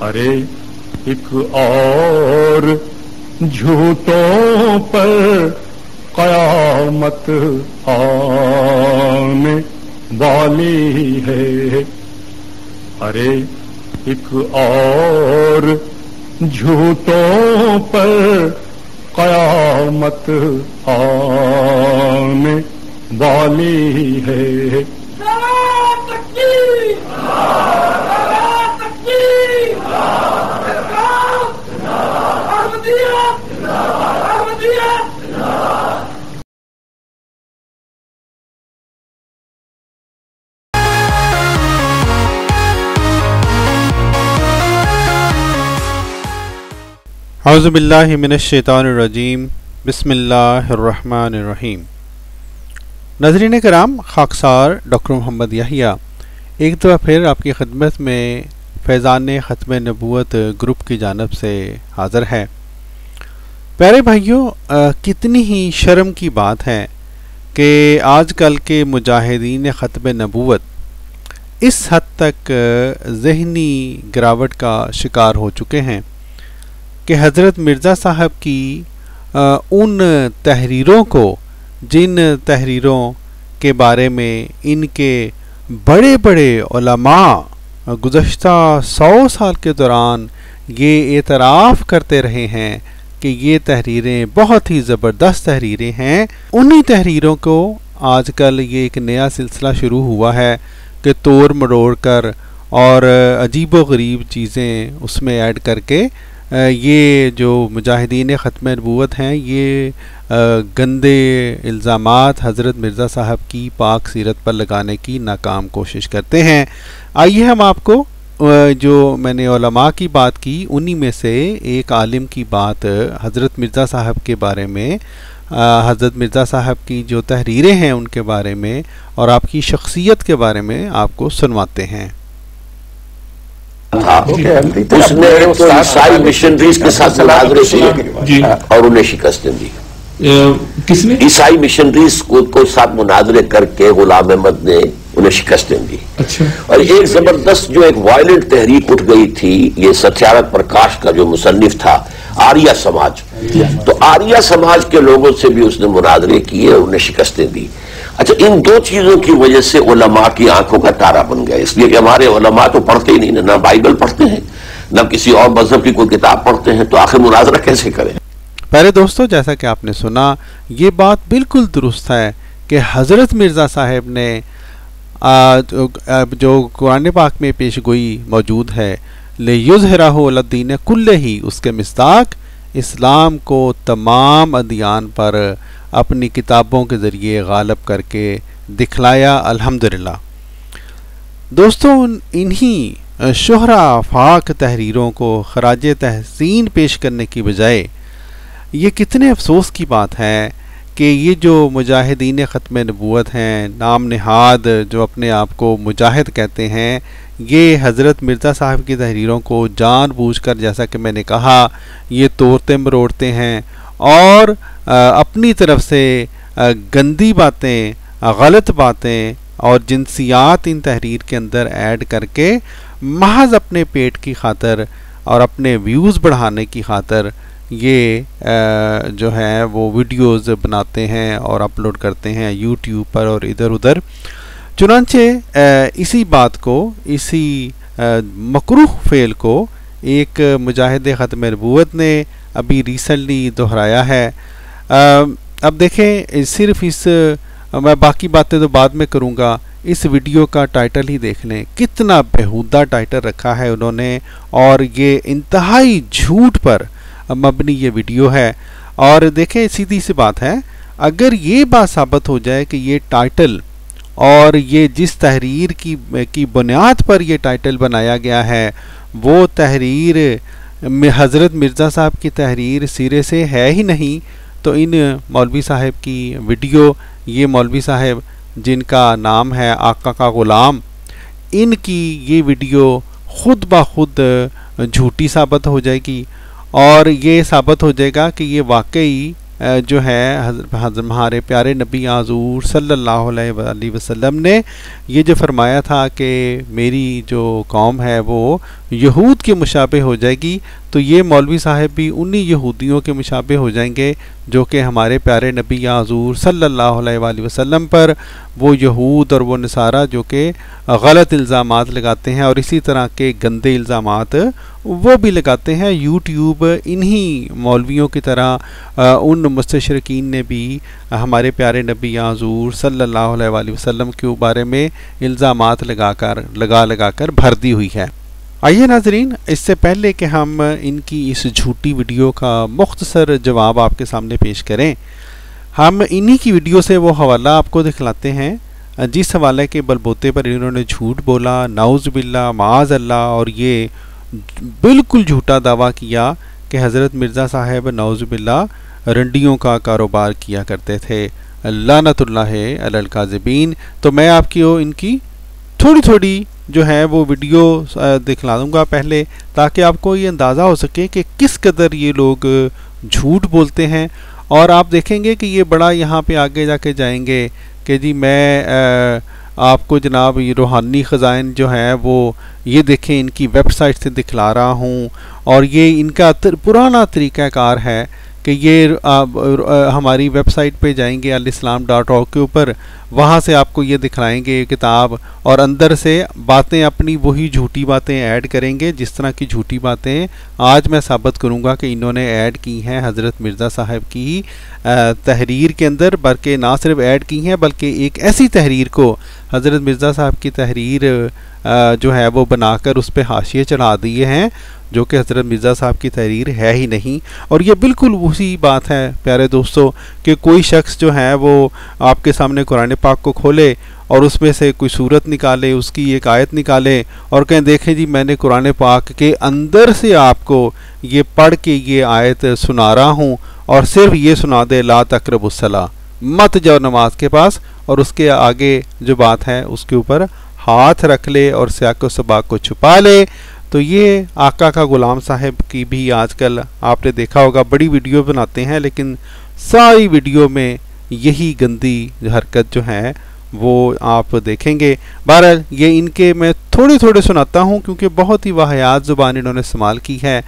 अरे एक और झूठों पर कयामत आने वाली है। अरे एक और झूठों पर कयामत आने वाली है। औज़ु बिल्लाहि मिनश्शैतानिर रजीम, बिस्मिल्लाहिर्रहमानिर्रहीम। नाज़रीन कराम, खाकसार डॉक्टर मोहम्मद याहिया एक दफ़ा फिर आपकी खिदमत में फैज़ान ख़त्म नबूवत ग्रुप की जानिब से हाज़िर है। प्यारे भाइयों, कितनी ही शर्म की बात है कि आजकल के मुजाहिदीन ख़त्म नबूवत इस हद तक ज़हनी गिरावट का शिकार हो चुके हैं कि हज़रत मिर्ज़ा साहब की उन तहरीरों को, जिन तहरीरों के बारे में इनके बड़े बड़े उलमा गुज़श्ता 100 साल के दौरान ये एतराफ़ करते रहे हैं कि ये तहरीरें बहुत ही ज़बरदस्त तहरीरें हैं, उन्हीं तहरीरों को आजकल ये एक नया सिलसिला शुरू हुआ है कि तोड़ मरोड़ कर और अजीब व गरीब चीज़ें उसमें ऐड करके ये जो मुजाहिदीन ख़त्म नबूवत हैं ये गंदे इल्ज़ामात हज़रत मिर्ज़ा साहब की पाक सीरत पर लगाने की नाकाम कोशिश करते हैं। आइए हम आपको जो मैंने उलमा की बात की उन्हीं में से एक आलिम की बात हज़रत मिर्ज़ा साहब के बारे में, हज़रत मिर्ज़ा साहब की जो तहरीरें हैं उनके बारे में और आपकी शख्सियत के बारे में आपको सुनवाते हैं। उसने तो ईसाई मिशनरीज के साथ मुनाज़रे किए और उन्हें शिकस्त दी। किसने? ईसाई मिशनरीज को साथ मुनाज़रे करके गुलाम अहमद ने उन्हें शिकस्त दी। अच्छा। और एक जबरदस्त जो एक वायलेंट तहरीक उठ गई थी, ये सत्याग्रह प्रकाश का जो मुसन्निफ था आर्य समाज, तो आर्य समाज के लोगों से भी उसने मुनाज़रे किए और उन्हें शिकस्तें दी। अच्छा, इन दो चीजों की वजह से उलमा की आंखों का तारा बन गया, इसलिए कि हमारे उलमा तो पढ़ते ही नहीं, ना बाइबल पढ़ते हैं ना किसी और मजहब की कोई किताब पढ़ते हैं, तो आखिर मुनाज़रा कैसे करें। प्यारे दोस्तों, जैसा कि आपने सुना, ये बात बिल्कुल दुरुस्त है कि हज़रत मिर्ज़ा साहब ने जो कुरान पाक में पेशगोई मौजूद है, ले युज़हिरहु अलद्दीन कुल्लिही, उसके मिस्दाक इस्लाम को तमाम अदियान पर अपनी किताबों के ज़रिए गालब करके दिखलाया। अल्हम्दुलिल्लाह। दोस्तों, इन्हीं शोहरा आफाक तहरीरों को खराज तहसीन पेश करने की बजाय ये कितने अफसोस की बात है कि ये जो मुजाहिदीन ख़त्म नबूवत हैं, नाम नहाद जो अपने आप को मुजाहिद कहते हैं, ये हज़रत मिर्ज़ा साहब की तहरीरों को जानबूझकर, जैसा कि मैंने कहा, ये तोड़ते मरोड़ते हैं और अपनी तरफ से गंदी बातें, गलत बातें और जिनसियात इन तहरीर के अंदर ऐड करके महज अपने पेट की खातर और अपने व्यूज़ बढ़ाने की खातर ये जो है वो वीडियोज़ बनाते हैं और अपलोड करते हैं यूट्यूब पर और इधर उधर। चुनांचे इसी बात को, इसी मकरूह फ़ेल को एक मुजाहिद ख़त्म नबूवत ने अभी रिसेंटली दोहराया है। अब देखें, सिर्फ इस, मैं बाकी बातें तो बाद में करूँगा, इस वीडियो का टाइटल ही देख लें, कितना बेहुदा टाइटल रखा है उन्होंने, और ये इंतहाई झूठ पर मबनी ये वीडियो है। और देखें, सीधी सी बात है, अगर ये बात साबित हो जाए कि ये टाइटल और ये जिस तहरीर की बुनियाद पर ये टाइटल बनाया गया है वो तहरीर में हज़रत मिर्ज़ा साहब की तहरीर सिरे से है ही नहीं, तो इन मौलवी साहब की वीडियो, ये मौलवी साहब जिनका नाम है आका का ग़ुलाम, इनकी ये वीडियो ख़ुद ब खुद झूठी साबित हो जाएगी और ये साबित हो जाएगा कि ये वाकई जो है हमारे प्यारे नबी हुज़ूर सल्लल्लाहु अलैहि वसल्लम ने ये जो फरमाया था कि मेरी जो कौम है वो यहूद के मुशाबे हो जाएगी, तो ये मौलवी साहब भी उन्हीं यहूदियों के मुशाबे हो जाएंगे जो कि हमारे प्यारे नबी हुज़ूर सल्लल्लाहु अलैहि वसल्लम पर वो यहूद और वो नसारा जो कि गलत इल्ज़ामात लगाते हैं और इसी तरह के गंदे इल्ज़ामात वो भी लगाते हैं। यूट्यूब इन्हीं मौलवियों की तरह उन मुस्तशरिकीन ने भी हमारे प्यारे नबी हुज़ूर सल्लल्लाहु अलैहि वसल्लम के बारे में इल्ज़ामात लगा कर भर दी हुई है। आइए नाज़रीन, इससे पहले कि हम इनकी इस झूठी वीडियो का मुख्तसर जवाब आपके सामने पेश करें, हम इन्हीं की वीडियो से वो हवाला आपको दिखलाते हैं जिस हवाले के बलबूते पर इन्होंने झूठ बोला, नाउज़ बिल्ला माज़ अल्लाह, और ये बिल्कुल झूठा दावा किया कि हज़रत मिर्ज़ा साहब नाउज़ बिल्ला रंडियों का कारोबार किया करते थे। लानतुल्लाह अलल काज़िबीन। तो मैं आपकी इनकी थोड़ी थोड़ी जो है वो वीडियो दिखला दूंगा पहले, ताकि आपको ये अंदाज़ा हो सके कि किस कदर ये लोग झूठ बोलते हैं। और आप देखेंगे कि ये बड़ा यहाँ पे आगे जाके जाएंगे कि जी मैं आपको जनाब ये रूहानी ख़ज़ाइन जो है वो ये देखें इनकी वेबसाइट से दिखला रहा हूँ, और ये इनका पुराना तरीक़ाकार है कि ये हमारी वेबसाइट पे जाएंगे alislam.org के ऊपर, वहाँ से आपको ये दिखलाएंगे किताब, और अंदर से बातें अपनी वही झूठी बातें ऐड करेंगे जिस तरह की झूठी बातें आज मैं साबित करूँगा कि इन्होंने ऐड की हैं हज़रत मिर्ज़ा साहब की तहरीर के अंदर। बल्कि ना सिर्फ ऐड की हैं बल्कि एक ऐसी तहरीर को हज़रत मिर्ज़ा साहब की तहरीर जो है वो बनाकर उस पर हाशिए चढ़ा दिए हैं जो कि हज़रत मिर्ज़ा साहब की तहरीर है ही नहीं। और ये बिल्कुल उसी बात है प्यारे दोस्तों कि कोई शख्स जो है वो आपके सामने कुरान पाक को खोले और उसमें से कोई सूरत निकाले, उसकी एक आयत निकाले और कहें देखें जी मैंने कुरान पाक के अंदर से आपको ये पढ़ के ये आयत सुना रहा हूँ, और सिर्फ ये सुना दे ला तक़रबुस्सला, मत जाओ नमाज के पास, और उसके आगे जो बात है उसके ऊपर हाथ रख ले और सियाक़ो सबाक़ को छुपा ले। तो ये आका का गुलाम साहब की भी आजकल आपने देखा होगा बड़ी वीडियो बनाते हैं, लेकिन सारी वीडियो में यही गंदी हरकत जो है वो आप देखेंगे। बहरहाल ये इनके मैं थोड़े सुनाता हूँ क्योंकि बहुत ही वाहियात ज़ुबान इन्होंने इस्तेमाल की है।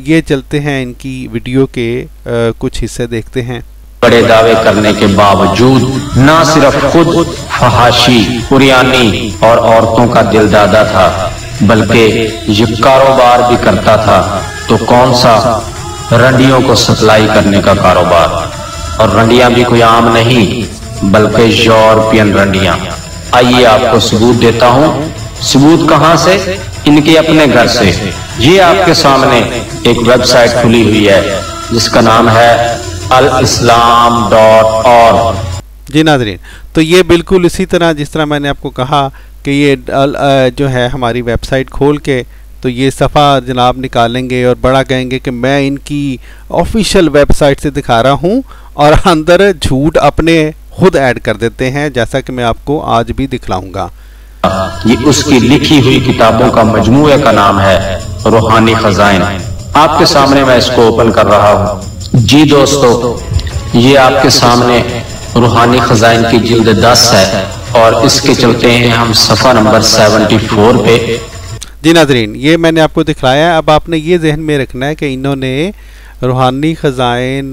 ये चलते हैं इनकी वीडियो के कुछ हिस्से देखते हैं। बड़े दावे करने के बावजूद न सिर्फ खुद फहाशी, कुरियानी और औरतों का दिलदादा था बल्कि ये कारोबार भी करता था। तो कौन सा? रंडियों को सप्लाई करने का कारोबार। और रंडियां भी कोई आम नहीं बल्कि यूरोपियन रंडियां। आइए आपको सबूत देता हूँ। सबूत कहाँ से? इनके अपने घर से। ये आपके सामने एक वेबसाइट खुली हुई है जिसका नाम है alislam.org। जी नाज़रीन, तो ये बिल्कुल इसी तरह जिस तरह मैंने आपको कहा कि ये जो है हमारी वेबसाइट खोल के तो ये सफ़ा जनाब निकालेंगे और बड़ा कहेंगे कि मैं इनकी ऑफिशियल वेबसाइट से दिखा रहा हूँ, और अंदर झूठ अपने खुद ऐड कर देते हैं, जैसा कि मैं आपको आज भी दिखलाऊंगा। ये उसकी लिखी हुई किताबों का मजमूए का नाम है रूहानी खजाइन। आपके सामने मैं इसको ओपन कर रहा हूँ। जी दोस्तों, ये आपके सामने रूहानी खजाइन की जिल्द 10 है और इसके चलते हैं हम सफ़ा नंबर 74 पे। जी नाज़रीन, ये मैंने आपको दिखलाया। अब आपने ये जहन में रखना है कि इन्होंने रूहानी खजाइन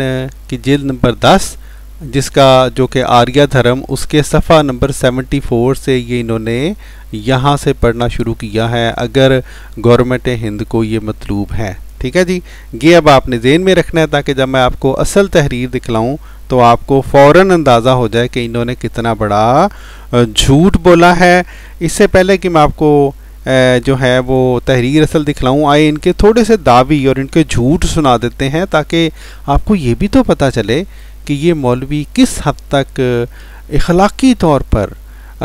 की जिल्द नंबर 10 जिसका जो कि आर्या धर्म, उसके सफ़ा नंबर 74 से ये इन्होंने यहाँ से पढ़ना शुरू किया है अगर गवर्नमेंट हिंद को ये मतलूब है। ठीक है जी, ये अब आपने ज़हन में रखना है ताकि जब मैं आपको असल तहरीर दिखलाऊं तो आपको फ़ौरन अंदाज़ा हो जाए कि इन्होंने कितना बड़ा झूठ बोला है। इससे पहले कि मैं आपको जो है वो तहरीर असल दिखलाऊं, आए इनके थोड़े से दावी और इनके झूठ सुना देते हैं ताकि आपको ये भी तो पता चले कि ये मौलवी किस हद तक इखलाकी तौर पर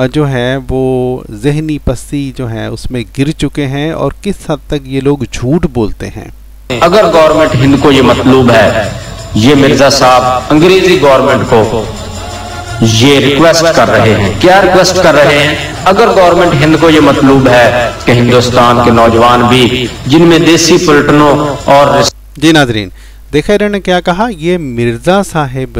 जो है वो जहनी पस्ती जो है उसमें गिर चुके हैं और किस हद तक ये लोग झूठ बोलते हैं। अगर गवर्नमेंट हिंद को ये मतलूब है, ये मिर्जा साहब अंग्रेजी गवर्नमेंट को ये रिक्वेस्ट कर रहे हैं। क्या रिक्वेस्ट कर रहे हैं? अगर गवर्नमेंट हिंद को ये मतलूब है कि हिंदुस्तान के नौजवान भी जिनमें देसी पलटनों और जी नाज़रीन, देखा इन्होंने क्या कहा, ये मिर्ज़ा साहिब,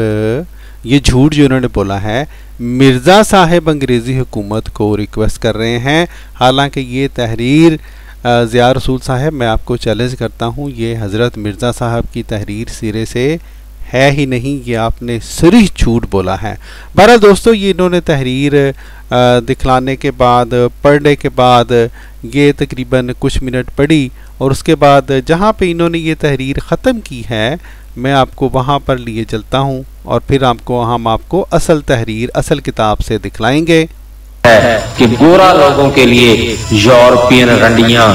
ये झूठ जो इन्होंने बोला है, मिर्ज़ा साहिब अंग्रेज़ी हुकूमत को रिक्वेस्ट कर रहे हैं। हालांकि ये तहरीर ज़िया रसूल साहब, मैं आपको चैलेंज करता हूँ, ये हज़रत मिर्ज़ा साहब की तहरीर सिरे से है ही नहीं, ये आपने सरीह झूठ बोला है। बहरहाल दोस्तों, ये इन्होंने तहरीर दिखलाने के बाद, पढ़ने के बाद, ये तकरीबन कुछ मिनट पढ़ी और उसके बाद जहाँ पे इन्होंने ये तहरीर ख़त्म की है, मैं आपको वहाँ पर लिए चलता हूँ और फिर हम आपको असल तहरीर असल किताब से दिखलाएंगे। है कि गोरा लोगों के लिए यूरोपियन रंडियां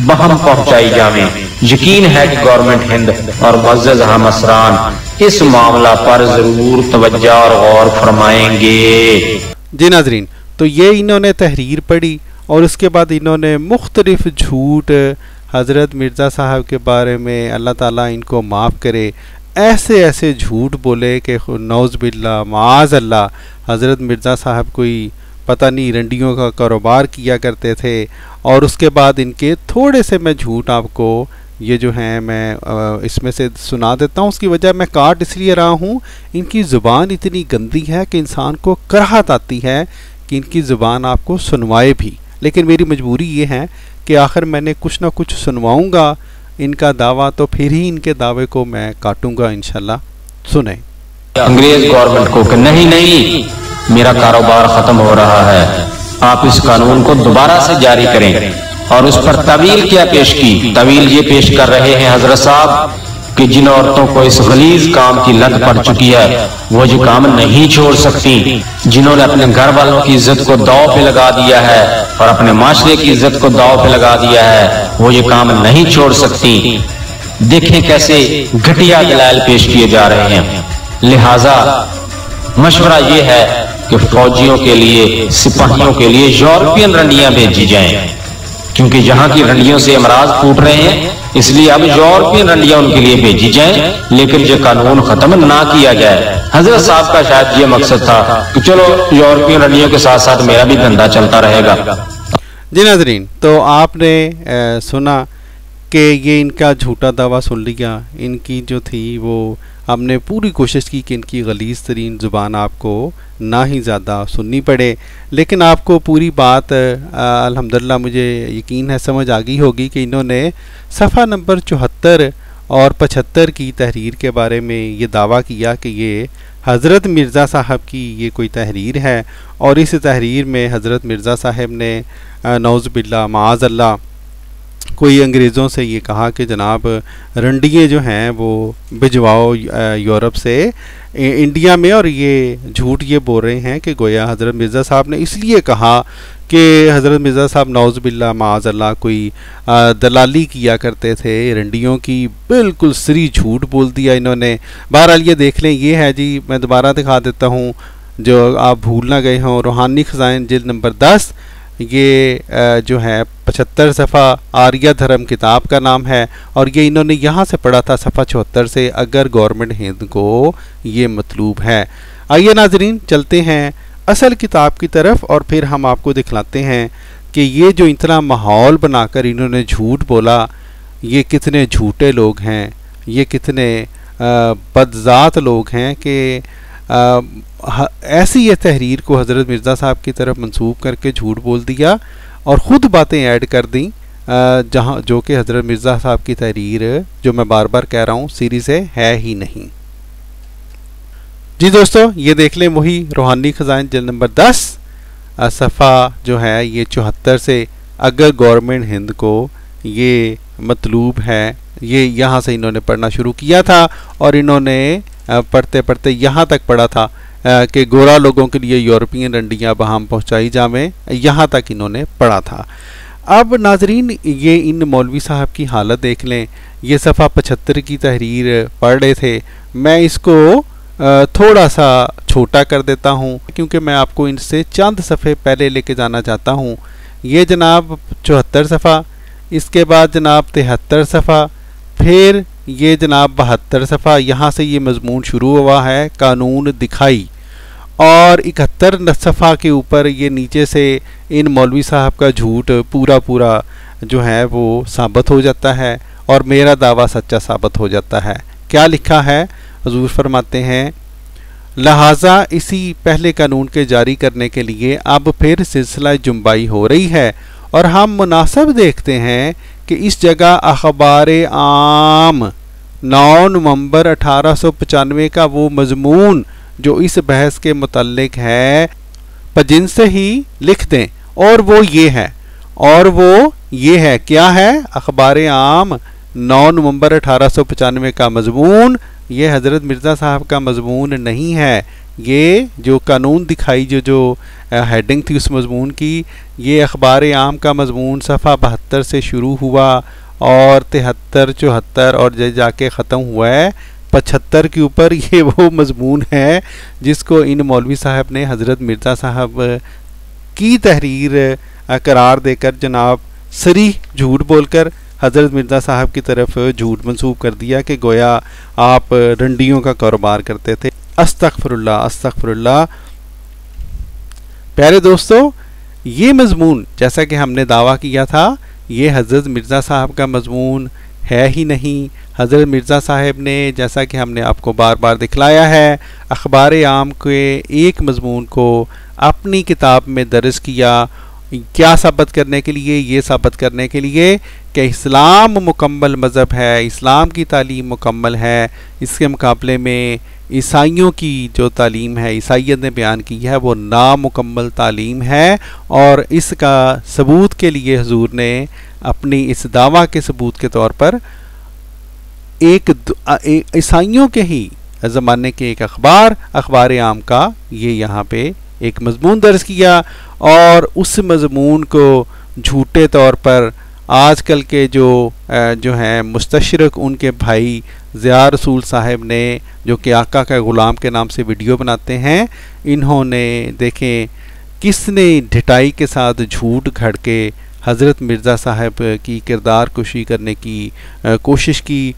बहम पहुंचाई जावें। यकीन है कि गवर्नमेंट हिंद और मुअज़्ज़ज़ हमसरान इस मामला पर जरूर तवज्जो और गौर फरमाएंगे। जी नाज़रीन, तो ये इन्होंने तहरीर पढ़ी और उसके बाद इन्होंने मुख्तलिफ झूठ हज़रत मिर्ज़ा साहब के बारे में, अल्लाह ताला इनको माफ़ करे, ऐसे ऐसे झूठ बोले कि नौज़ बिल्लाह माज़ अल्लाह, हज़रत मिर्ज़ा साहब कोई पता नहीं रंडियों का कारोबार किया करते थे। और उसके बाद इनके थोड़े से मैं झूठ आपको ये जो हैं मैं इसमें से सुना देता हूँ। उसकी वजह मैं काट इसलिए रहा हूँ, इनकी ज़ुबान इतनी गंदी है कि इंसान को कराहत आती है कि इनकी ज़ुबान आपको सुनवाए भी, लेकिन मेरी मजबूरी ये है कि आखिर मैंने कुछ ना कुछ सुनवाऊँगा इनका दावा, तो फिर ही इनके दावे को मैं काटूँगा इंशाल्लाह। सुने अंग्रेज गवर्नमेंट को कि नहीं, मेरा कारोबार खत्म हो रहा है, आप इस कानून को दोबारा से जारी करें। और उस पर तवील क्या पेश की? तवील ये पेश कर रहे हैं हजरत साहब कि जिन औरतों को इस गलीज काम की लत पड़ चुकी है, वो जो काम नहीं छोड़ सकती, जिन्होंने अपने घर वालों की इज्जत को दांव पे लगा दिया है और अपने माशरे की इज्जत को दांव पे लगा दिया है, वो ये काम नहीं छोड़ सकती। देखें कैसे घटिया दलाइल पेश किए जा रहे हैं। लिहाजा मशवरा ये है कि फौजियों के लिए, सिपाहियों के लिए यूरोपियन रंडियां भेजी जाएं, क्योंकि यहाँ की रंडियों से अमराज फूट रहे हैं, इसलिए अब यूरोपियन रंडियां उनके लिए भेजी जाएं, लेकिन ये कानून खत्म ना किया जाए। हजरत साहब का शायद ये मकसद था कि चलो यूरोपियन रंडियों के साथ साथ मेरा भी धंधा चलता रहेगा। जी नाज़रीन, तो आपने सुना कि ये इनका झूठा दावा सुन लिया। इनकी जो थी वो हमने पूरी कोशिश की कि इनकी गलीज़ तरीन ज़ुबान आपको ना ही ज़्यादा सुननी पड़े, लेकिन आपको पूरी बात अल्हम्दुलिल्लाह मुझे यकीन है समझ आ गई होगी कि इन्होंने सफ़ा नंबर 74 और 75 की तहरीर के बारे में ये दावा किया कि ये हज़रत मिर्ज़ा साहब की ये कोई तहरीर है और इस तहरीर में हज़रत मिर्ज़ा साहब ने नौज़ बिल्लाह माज़ अल्लाह कोई अंग्रेज़ों से ये कहा कि जनाब रंडिये जो हैं वो भिजवाओ यूरोप से इंडिया में, और ये झूठ ये बोल रहे हैं कि गोया हज़रत मिर्ज़ा साहब ने इसलिए कहा कि हज़रत मिर्ज़ा साहब नौज़ बिल्लाह माज़ अल्लाह कोई दलाली किया करते थे रंडियों की। बिल्कुल सरी झूठ बोल दिया इन्होंने। बहरहाल ये देख लें, ये है जी, मैं दोबारा दिखा देता हूँ जो आप भूल ना गए हों, रूहानी ख़ज़ाइन जिल्द नंबर 10, ये जो है 75 सफ़ा आर्या धर्म किताब का नाम है और ये इन्होंने यहाँ से पढ़ा था सफ़ा 74 से, अगर गवर्नमेंट हिंद को ये मतलूब है। आइए नाजरीन चलते हैं असल किताब की तरफ और फिर हम आपको दिखलाते हैं कि ये जो इतना माहौल बनाकर इन्होंने झूठ बोला, ये कितने झूठे लोग हैं, ये कितने बदज़ात लोग हैं कि ऐसी ये तहरीर को हज़रत मिर्ज़ा साहब की तरफ मंसूब करके झूठ बोल दिया और ख़ुद बातें ऐड कर दी जहाँ जो कि हज़रत मिर्ज़ा साहब की तहरीर, जो मैं बार बार कह रहा हूँ, सीरी से है ही नहीं। जी दोस्तों, ये देख लें वही रूहानी ख़ज़ाइन जिल्द नंबर 10 सफ़ा जो है ये 74 से, अगर गवर्नमेंट हिंद को ये मतलूब है, ये यहाँ से इन्होंने पढ़ना शुरू किया था और इन्होंने पढ़ते पढ़ते यहाँ तक पढ़ा था कि गोरा लोगों के लिए यूरोपियन रंडियाँ बहाम पहुँचाई जावें, यहाँ तक इन्होंने पढ़ा था। अब नाजरीन ये इन मौलवी साहब की हालत देख लें। ये सफ़ा 75 की तहरीर पढ़ रहे थे, मैं इसको थोड़ा सा छोटा कर देता हूँ क्योंकि मैं आपको इनसे चंद सफ़े पहले लेके जाना चाहता हूँ। ये जनाब 74 सफ़ा, इसके बाद जनाब 73 सफ़ा, फिर ये जनाब 72 सफ़ा, यहाँ से ये मजमून शुरू हुआ है कानून दिखाई, और 71 सफ़ा के ऊपर ये नीचे से इन मौलवी साहब का झूठ पूरा पूरा जो है वो साबित हो जाता है और मेरा दावा सच्चा साबित हो जाता है क्या लिखा है? हुजूर फरमाते हैं, लिहाजा इसी पहले कानून के जारी करने के लिए अब फिर सिलसिला जुम्बाई हो रही है और हम मुनासिब देखते हैं कि इस जगह अखबार आम 9 नवंबर 1895 का वो मजमून जो इस बहस के मुतल्लिक है पजिन से ही लिख दें, और वो ये है क्या है? अखबार आम 9 नवंबर 1895 का मजमून ये हज़रत मिर्ज़ा साहब का मजमून नहीं है। ये जो कानून दिखाई जो हेडिंग थी उस मजमून की, ये अखबार आम का मजमून सफ़ा 72 से शुरू हुआ और 73, 74 और जाके ख़त्म हुआ है 75 के ऊपर। ये वो मजमून है जिसको इन मौलवी साहब ने हज़रत मिर्ज़ा साहब की तहरीर करार देकर जनाब सरी झूठ बोलकर हज़रत मिर्ज़ा साहब की तरफ झूठ मंसूब कर दिया कि गोया आप रंडियों का कारोबार करते थे। अस्तगफिरुल्लाह अस्तगफिरुल्लाह। प्यारे दोस्तों, ये मजमून जैसा कि हमने दावा किया था ये हज़रत मिर्ज़ा साहब का मजमून है ही नहीं। हज़रत मिर्ज़ा साहब ने, जैसा कि हमने आपको बार बार दिखलाया है, अखबार आम के एक मजमून को अपनी किताब में दर्ज किया। क्या साबित करने के लिए? ये साबित करने के लिए कि इस्लाम मुकम्मल मज़हब है, इस्लाम की तालीम मुकम्मल है। इसके मुकाबले में ईसाइयों की जो तालीम है, ईसाइयत ने बयान की है, वो नामुकम्मल तालीम है। और इसका सबूत के लिए हुजूर ने अपनी इस दावा के सबूत के तौर पर एक ईसाइयों के ही ज़माने के एक अखबार आम का ये यहाँ पे एक मजमून दर्ज किया और उस मजमून को झूठे तौर पर आजकल के जो हैं मुस्तशरक उनके भाई ज़िया रसूल साहब ने, जो कि आका का ग़ुलाम के नाम से वीडियो बनाते हैं, इन्होंने देखें किसने ढिठाई के साथ झूठ घड़ के हज़रत मिर्ज़ा साहब की किरदार कुशी करने की कोशिश की।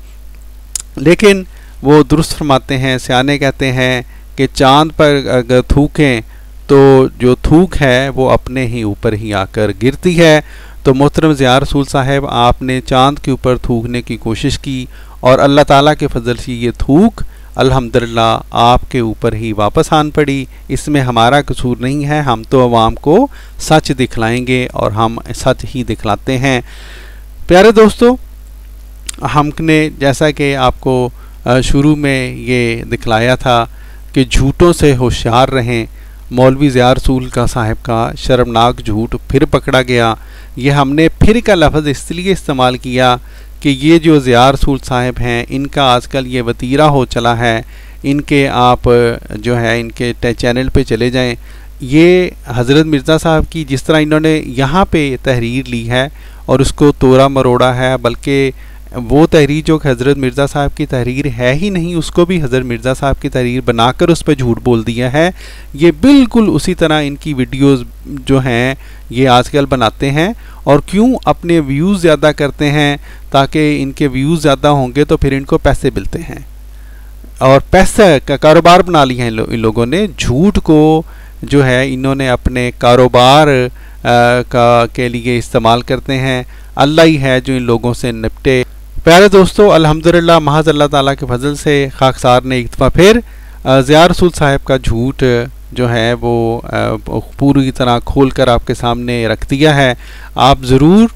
लेकिन वो दुरुस्त फरमाते हैं, सियाने कहते हैं कि चाँद पर अगर थूकें तो जो थूक है वो अपने ही ऊपर ही आकर गिरती है। तो मोहतरम ज़िया रसूल साहब, आपने चाँद के ऊपर थूकने की कोशिश की और अल्लाह ताला के फजल से ये थूक अल्हम्दुलिल्लाह आपके ऊपर ही वापस आन पड़ी। इसमें हमारा कसूर नहीं है, हम तो अवाम को सच दिखलाएंगे और हम सच ही दिखलाते हैं। प्यारे दोस्तों, हमने जैसा कि आपको शुरू में ये दिखलाया था कि झूठों से होशियार रहें। मौलवी ज़िया रसूल का साहब का शर्मनाक झूठ फिर पकड़ा गया। ये हमने फिर का लफ्ज़ इसलिए इस्तेमाल किया कि ये जो ज़िया रसूल साहब हैं, इनका आजकल ये वतीरा हो चला है। इनके आप जो है इनके चैनल पे चले जाएं। ये हज़रत मिर्ज़ा साहब की जिस तरह इन्होंने यहाँ पे तहरीर ली है और उसको तोड़ा मरोड़ा है, बल्कि वो तहरीर जो हज़रत मिर्ज़ा साहब की तहरीर है ही नहीं, उसको भी हज़रत मिर्ज़ा साहब की तहरीर बनाकर उस पर झूठ बोल दिया है। ये बिल्कुल उसी तरह इनकी वीडियोस जो हैं ये आजकल बनाते हैं और क्यों अपने व्यूज़ ज़्यादा करते हैं, ताकि इनके व्यूज़ ज़्यादा होंगे तो फिर इनको पैसे मिलते हैं और पैसे का कारोबार बना लिया है इन लोगों ने। झूठ को जो है इन्होंने अपने कारोबार के लिए इस्तेमाल करते हैं। अल्लाह ही है जो इन लोगों से निपटे। प्यारे दोस्तों, अल्हम्दुलिल्लाह महज़ अल्लाह ताला के फजल से खाकसार ने एक दफ़ा फिर ज़िया रसूल साहब का झूठ जो है वो पूरी तरह खोल कर आपके सामने रख दिया है। आप ज़रूर,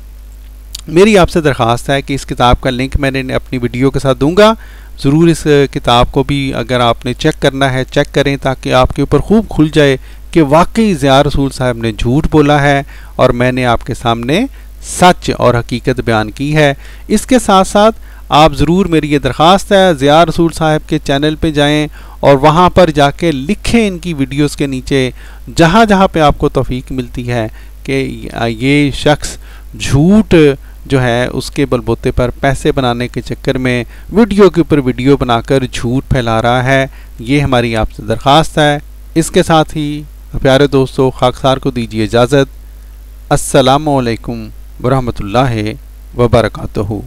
मेरी आपसे दरख्वास्त है कि इस किताब का लिंक मैंने अपनी वीडियो के साथ दूंगा। ज़रूर इस किताब को भी अगर आपने चेक करना है चेक करें, ताकि आपके ऊपर खूब खुल जाए कि वाकई ज़िया रसूल साहब ने झूठ बोला है और मैंने आपके सामने सच और हकीकत बयान की है। इसके साथ साथ आप ज़रूर, मेरी ये दरख्वास्त है, ज़िया रसूल साहब के चैनल पे जाएं और वहाँ पर जाके लिखें इनकी वीडियोस के नीचे जहाँ जहाँ पे आपको तौफीक मिलती है कि ये शख्स झूठ जो है उसके बलबूते पर पैसे बनाने के चक्कर में वीडियो के ऊपर वीडियो बनाकर झूठ फैला रहा है। ये हमारी आपसे दरख्वास्त है। इसके साथ ही प्यारे दोस्तों, खाकसार को दीजिए इजाज़त। अस्सलामु अलैकुम वरहमतुल्लाहि वबरकातुहू।